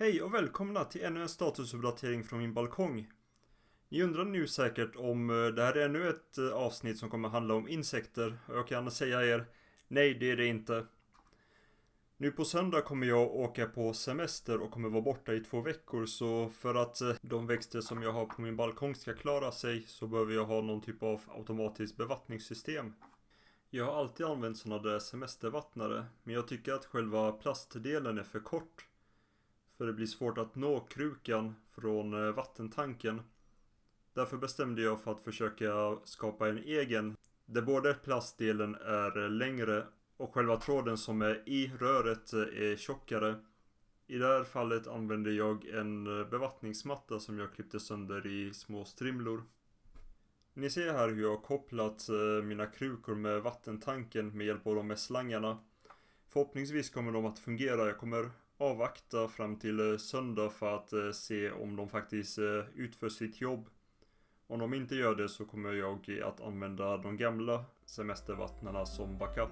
Hej och välkomna till ännu en statusuppdatering från min balkong. Ni undrar nu säkert om det här är ännu ett avsnitt som kommer handla om insekter, och jag kan säga er, nej det är det inte. Nu på söndag kommer jag åka på semester och kommer vara borta i 2 veckor, så för att de växter som jag har på min balkong ska klara sig så behöver jag ha någon typ av automatiskt bevattningssystem. Jag har alltid använt sådana där semestervattnare, men jag tycker att själva plastdelen är för kort. För det blir svårt att nå krukan från vattentanken. Därför bestämde jag för att försöka skapa en egen, där både plastdelen är längre och själva tråden som är i röret är tjockare. I det här fallet använde jag en bevattningsmatta som jag klippte sönder i små strimlor. Ni ser här hur jag har kopplat mina krukor med vattentanken med hjälp av de här slangarna. Förhoppningsvis kommer de att fungera. Jag kommer avvakta fram till söndag för att se om de faktiskt utför sitt jobb. Om de inte gör det så kommer jag att använda de gamla semestervattnarna som backup.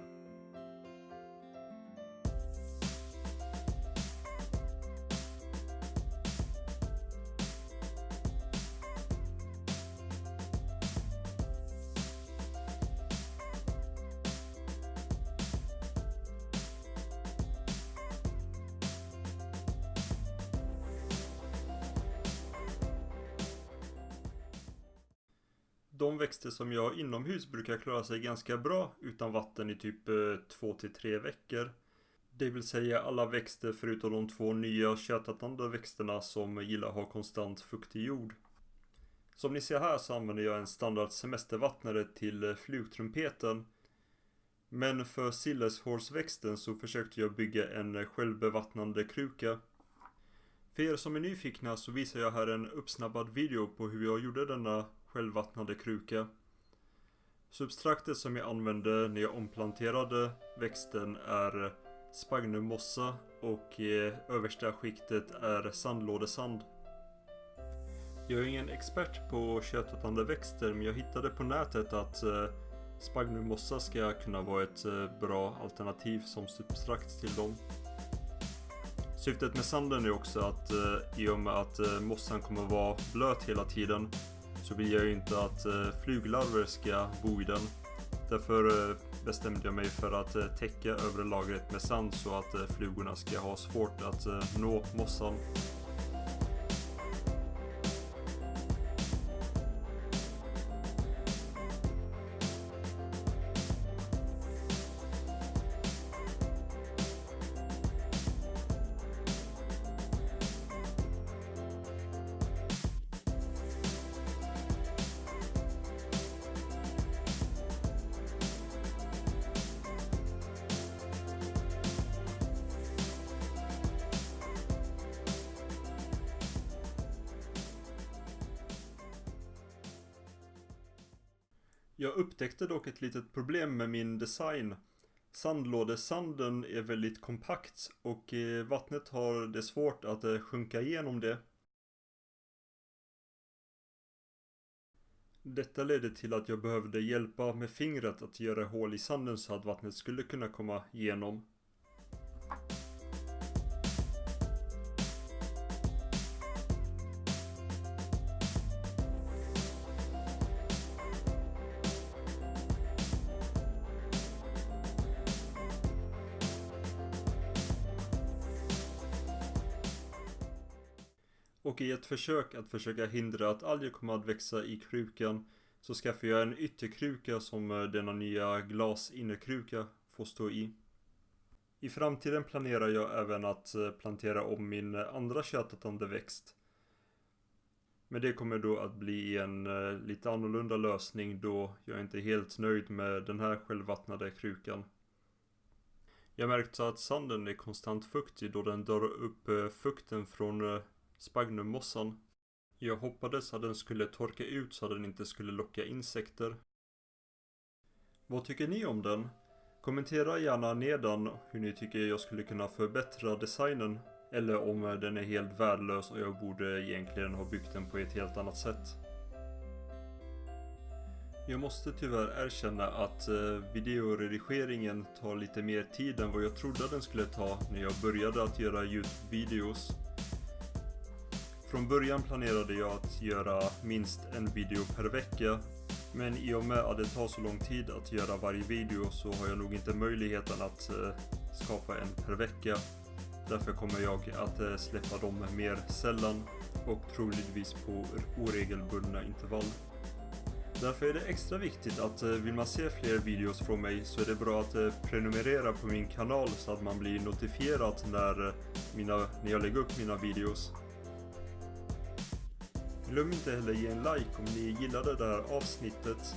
De växter som jag har inomhus brukar klara sig ganska bra utan vatten i typ 2-3 veckor. Det vill säga alla växter förutom de 2 nya köttätande växterna som gillar att ha konstant fuktig jord. Som ni ser här så använder jag en standard semestervattnare till flugtrumpeten. Men för silleshårsväxten så försökte jag bygga en självbevattnande kruka. För er som är nyfikna så visar jag här en uppsnabbad video på hur jag gjorde denna självvattnande kruka. Substraktet som jag använde när jag omplanterade växten är spagnummossa och översta skiktet är sandlådesand. Jag är ingen expert på köttätande växter, men jag hittade på nätet att spagnummossa ska kunna vara ett bra alternativ som substrakt till dem. Syftet med sanden är också att i och med att mossan kommer vara blöt hela tiden så vill jag ju inte att fluglarver ska bo i den. Därför bestämde jag mig för att täcka övre lagret med sand så att flugorna ska ha svårt att nå mossan. Jag upptäckte dock ett litet problem med min design. Sandlådesanden är väldigt kompakt och vattnet har det svårt att sjunka igenom det. Detta ledde till att jag behövde hjälpa med fingret att göra hål i sanden så att vattnet skulle kunna komma igenom. Och i ett försök att försöka hindra att alger kommer att växa i krukan så skaffar jag en ytterkruka som denna nya glasinnerkruka får stå i. I framtiden planerar jag även att plantera om min andra köttätande växt. Men det kommer då att bli en lite annorlunda lösning då jag inte är helt nöjd med den här självvattnade krukan. Jag märkte att sanden är konstant fuktig då den drar upp fukten från spagnummossan. Jag hoppades att den skulle torka ut så att den inte skulle locka insekter. Vad tycker ni om den? Kommentera gärna nedan hur ni tycker jag skulle kunna förbättra designen. Eller om den är helt värdelös och jag borde egentligen ha byggt den på ett helt annat sätt. Jag måste tyvärr erkänna att videoredigeringen tar lite mer tid än vad jag trodde den skulle ta när jag började att göra YouTube-videos. Från början planerade jag att göra minst en video per vecka, men i och med att det tar så lång tid att göra varje video så har jag nog inte möjligheten att skapa en per vecka. Därför kommer jag att släppa dem mer sällan och troligtvis på oregelbundna intervall. Därför är det extra viktigt att vill man se fler videos från mig så är det bra att prenumerera på min kanal så att man blir notifierad när jag lägger upp mina videos. Glöm inte heller ge en like om ni gillade det här avsnittet.